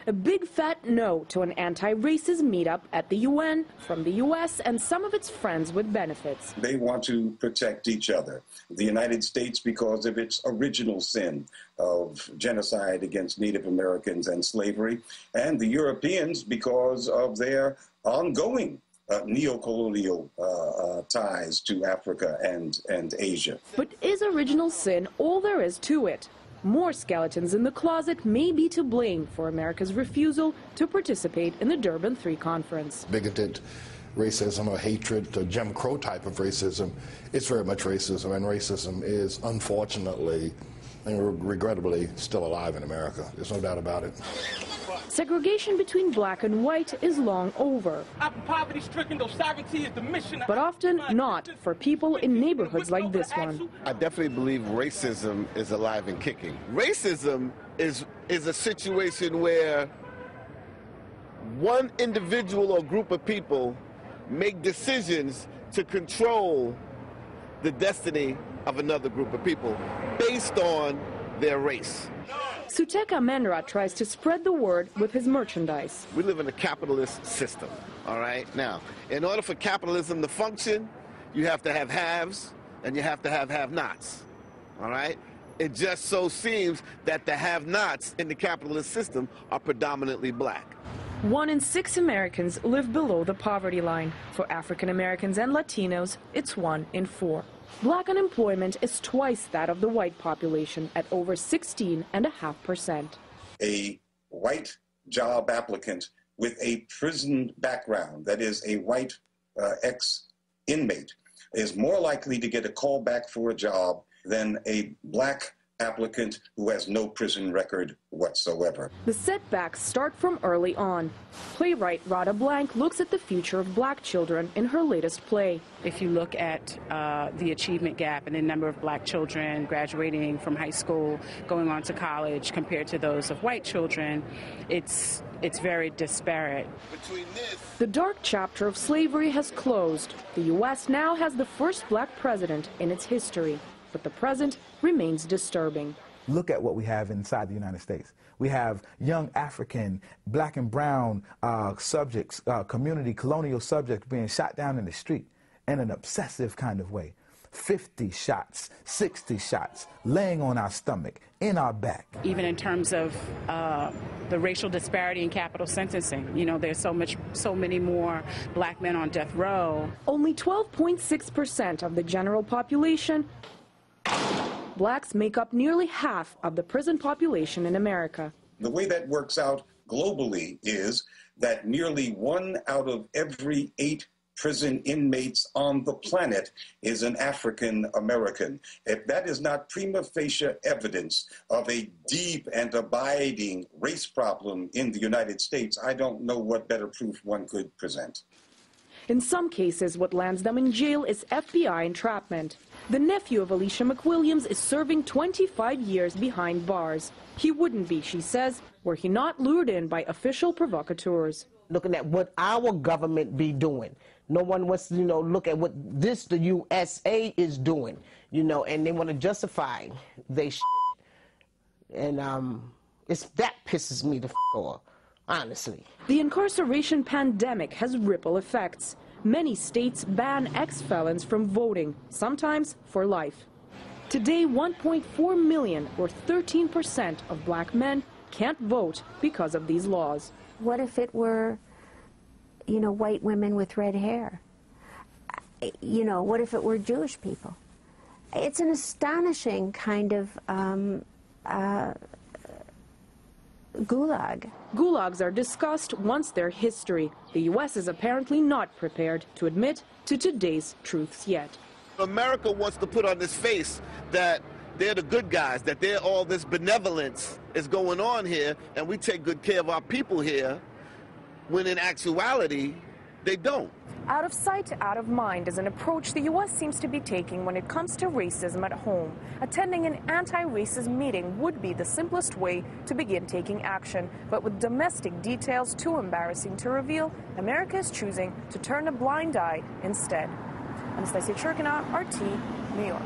A big fat no to an anti-racist meetup at the UN from the U.S. and some of its friends with benefits. They want to protect each other. The United States because of its original sin of genocide against Native Americans and slavery, and the Europeans because of their ongoing neo-colonial ties to Africa and Asia. But is original sin all there is to it? More skeletons in the closet may be to blame for America's refusal to participate in the Durban III conference. Bigoted racism or hatred, or Jim Crow type of racism, it's very much racism, and racism is unfortunately and regrettably still alive in America. There's no doubt about it. Segregation between black and white is long over, but often not for people in neighborhoods like this one. I definitely believe racism is alive and kicking. Racism is a situation where one individual or group of people make decisions to control the destiny of another group of people based on their race. Suteka Menra tries to spread the word with his merchandise. We live in a capitalist system, all right? Now, in order for capitalism to function, you have to have haves and you have to have have-nots, all right? It just so seems that the have-nots in the capitalist system are predominantly black. 1 in 6 Americans live below the poverty line. For African Americans and Latinos, it's 1 in 4. Black unemployment is twice that of the white population at over 16.5%. A white job applicant with a prison background, that is a white ex-inmate, is more likely to get a call back for a job than a black applicant who has no prison record whatsoever. The setbacks start from early on. Playwright Radha Blank looks at the future of black children in her latest play. If you look at the achievement gap and the number of black children graduating from high school, going on to college compared to those of white children, it's very disparate. The dark chapter of slavery has closed. The U.S. now has the first black president in its history. But the present remains disturbing. Look at what we have inside the United States. We have young African, black and brown subjects, community colonial subjects being shot down in the street in an obsessive kind of way. 50 shots, 60 shots, laying on our stomach, in our back. Even in terms of the racial disparity in capital sentencing, you know, there's so many more black men on death row. Only 12.6% of the general population. Blacks make up nearly half of the prison population in America. The way that works out globally is that nearly 1 out of every 8 prison inmates on the planet is an African American. If that is not prima facie evidence of a deep and abiding race problem in the United States, I don't know what better proof one could present. In some cases, what lands them in jail is FBI entrapment. The nephew of Alicia McWilliams is serving 25 years behind bars. He wouldn't be, she says, were he not lured in by official provocateurs. Looking at what our government be doing. No one wants to, look at what the USA is doing, and they want to justify they shit. And that pisses me the f off, honestly. The incarceration pandemic has ripple effects. Many states ban ex-felons from voting, sometimes for life. Today, 1.4 million, or 13% of black men, can't vote because of these laws. What if it were, white women with red hair? What if it were Jewish people? It's an astonishing kind of gulag. Gulags are discussed once they're history. The U.S. is apparently not prepared to admit to today's truths yet. America wants to put on this face that they're the good guys, that they're all this benevolence is going on here, and we take good care of our people here, when in actuality, they don't. Out of sight, out of mind is an approach the U.S. seems to be taking when it comes to racism at home. Attending an anti-racist meeting would be the simplest way to begin taking action. But with domestic details too embarrassing to reveal, America is choosing to turn a blind eye instead. Anastasia Churkina, RT, New York.